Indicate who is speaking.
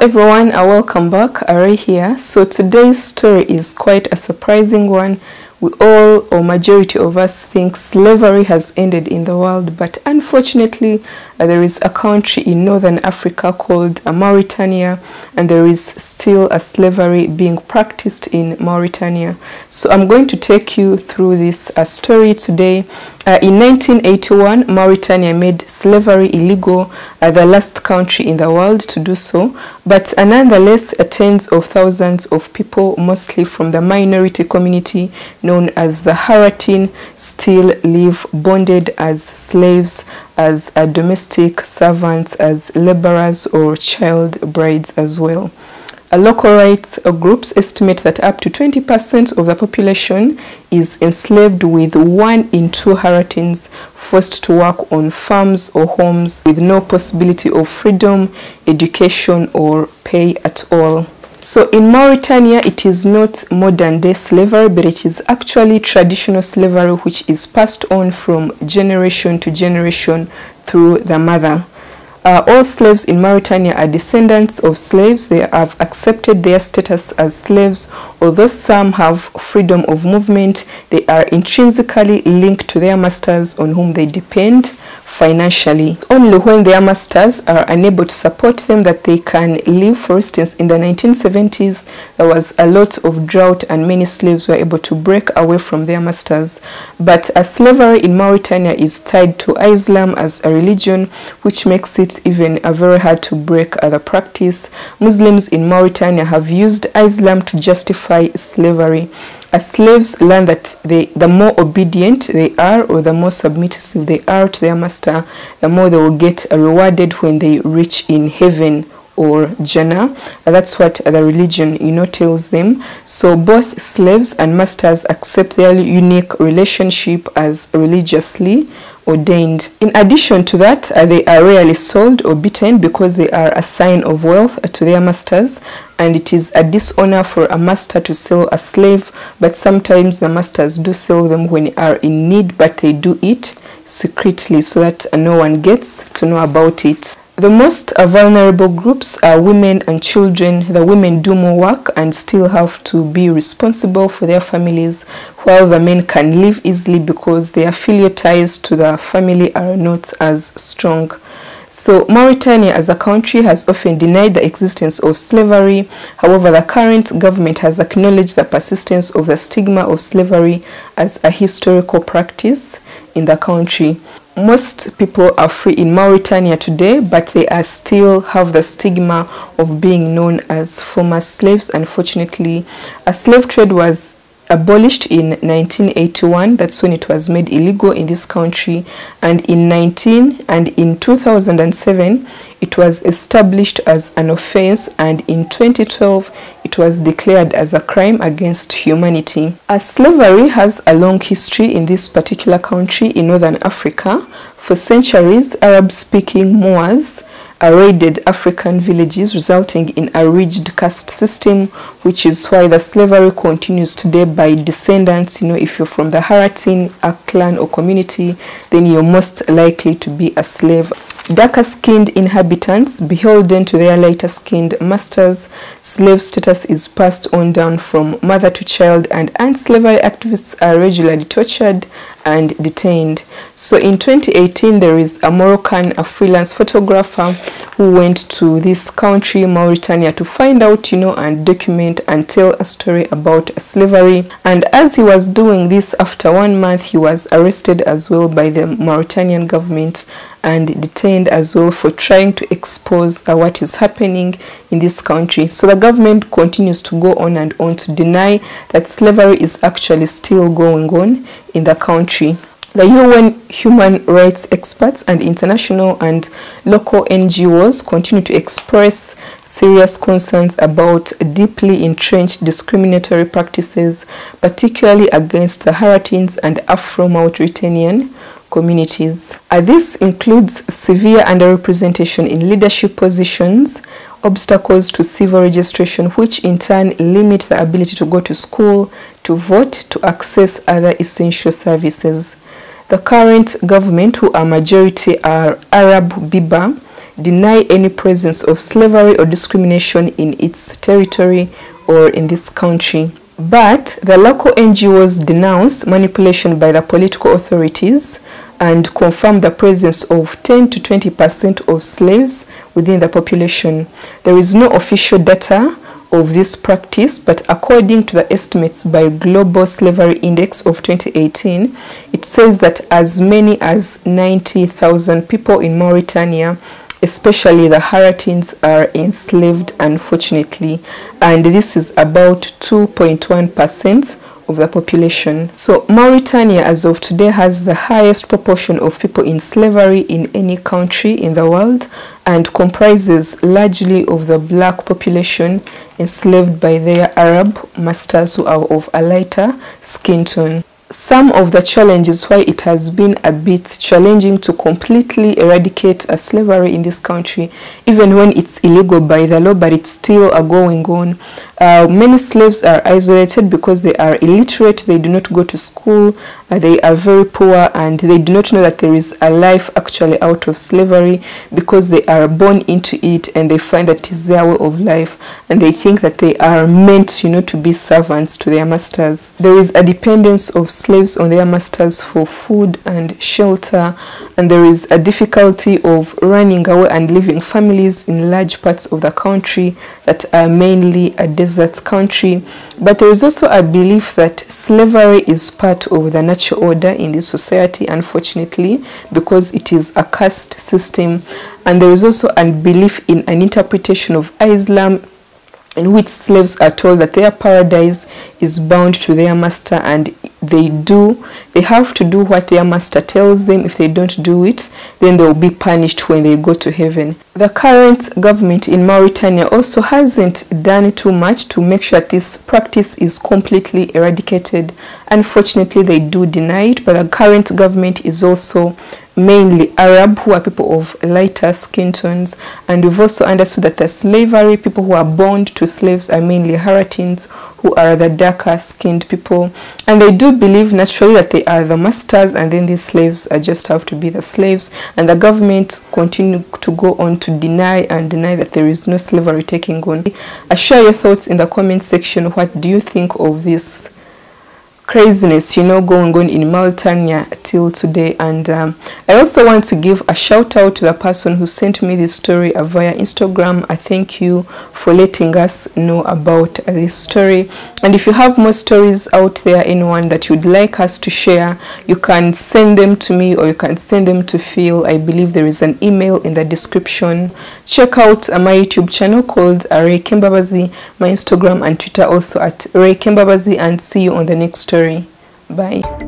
Speaker 1: everyone, welcome back. Rae here. So today's story is quite a surprising one. We all, or majority of us, think slavery has ended in the world, but unfortunately there is a country in northern Africa called Mauritania, and there is still a slavery being practiced in Mauritania. So I'm going to take you through this story today. In 1981, Mauritania made slavery illegal, the last country in the world to do so, but nonetheless tens of thousands of people, mostly from the minority community known as the Haratine, still live bonded as slaves, as domestic servants, as laborers or child brides as well. Local rights groups estimate that up to 20% of the population is enslaved, with 1 in 2 Haratines forced to work on farms or homes with no possibility of freedom, education or pay at all. So in Mauritania, it is not modern day slavery, but it is actually traditional slavery, which is passed on from generation to generation through the mother. All slaves in Mauritania are descendants of slaves. They have accepted their status as slaves. Although some have freedom of movement, they are intrinsically linked to their masters on whom they depend financially. Only when their masters are unable to support them that they can live. For instance, in the 1970s, there was a lot of drought and many slaves were able to break away from their masters. But slavery in Mauritania is tied to Islam as a religion, which makes it even very hard to break the practice. Muslims in Mauritania have used Islam to justify slavery. As slaves learn that the more obedient they are, or the more submissive they are to their master, the more they will get rewarded when they reach in heaven or Jannah. That's what the religion, tells them. So both slaves and masters accept their unique relationship as religiously ordained. In addition to that, they are rarely sold or beaten because they are a sign of wealth to their masters, and it is a dishonor for a master to sell a slave, but sometimes the masters do sell them when they are in need, but they do it secretly so that no one gets to know about it. The most vulnerable groups are women and children. The women do more work and still have to be responsible for their families, while the men can live easily because their filial ties to the family are not as strong. So Mauritania as a country has often denied the existence of slavery. However, the current government has acknowledged the persistence of the stigma of slavery as a historical practice in the country. Most people are free in Mauritania today, but they are still have the stigma of being known as former slaves. Unfortunately, a slave trade was abolished in 1981. That's when it was made illegal in this country, and in 2007 it was established as an offense, and in 2012 it was declared as a crime against humanity. As slavery has a long history in this particular country in northern Africa. For centuries, Arab-speaking Moors raided African villages, resulting in a rigid caste system, which is why the slavery continues today by descendants. If you're from the Haratine clan or community, then you're most likely to be a slave. Darker-skinned inhabitants, beholden to their lighter-skinned masters, slave status is passed on down from mother to child, and anti-slavery activists are regularly tortured and detained. So in 2018, there is a Moroccan freelance photographer who went to this country, Mauritania, to find out, and document and tell a story about slavery. And as he was doing this, after 1 month, he was arrested as well by the Mauritanian government and detained as well for trying to expose what is happening in this country. So the government continues to go on and on to deny that slavery is actually still going on in the country. The UN human rights experts and international and local NGOs continue to express serious concerns about deeply entrenched discriminatory practices, particularly against the Haratines and Afro-Mauritanian communities. This includes severe underrepresentation in leadership positions, obstacles to civil registration, which in turn limit the ability to go to school, to vote, to access other essential services. The current government, who are majority are Arab Biba, deny any presence of slavery or discrimination in its territory or in this country. But the local NGOs denounced manipulation by the political authorities and confirmed the presence of 10 to 20% of slaves within the population. There is no official data of this practice, but according to the estimates by Global Slavery Index of 2018, it says that as many as 90,000 people in Mauritania, especially the Haratines, are enslaved, unfortunately, and this is about 2.1% of the population. So Mauritania as of today has the highest proportion of people in slavery in any country in the world, and comprises largely of the black population enslaved by their Arab masters who are of a lighter skin tone. Some of the challenges why it has been a bit challenging to completely eradicate slavery in this country, even when it's illegal by the law, but it's still going on. Many slaves are isolated because they are illiterate, they do not go to school, they are very poor, and they do not know that there is a life actually out of slavery, because they are born into it and they find that it is their way of life, and they think that they are meant, you know, to be servants to their masters. There is a dependence of slaves on their masters for food and shelter, and there is a difficulty of running away and leaving families in large parts of the country that are mainly a desert country. But there is also a belief that slavery is part of the natural order in this society, unfortunately, because it is a caste system. And there is also a belief in an interpretation of Islam in which slaves are told that their paradise is bound to their master, and they have to do what their master tells them. If they don't do it, then they will be punished when they go to heaven. The current government in Mauritania also hasn't done too much to make sure that this practice is completely eradicated. Unfortunately, they do deny it, but the current government is also mainly Arab, who are people of lighter skin tones, and we've also understood that the slavery, people who are bound to slaves, are mainly Haratines, who are the darker skinned people, and they do believe naturally that they are the masters, and then these slaves just have to be the slaves, and the government continue to go on to deny that there is no slavery taking on. Share your thoughts in the comment section. What do you think of this craziness, you know, going on in Mauritania till today? And I also want to give a shout out to the person who sent me this story via Instagram. I thank you for letting us know about this story. And if you have more stories out there, anyone that you'd like us to share, you can send them to me, or you can send them to Phil. I believe there is an email in the description. Check out my YouTube channel called Rae Kembabazi, my Instagram and Twitter also at Rae Kembabazi, and see you on the next story. Bye.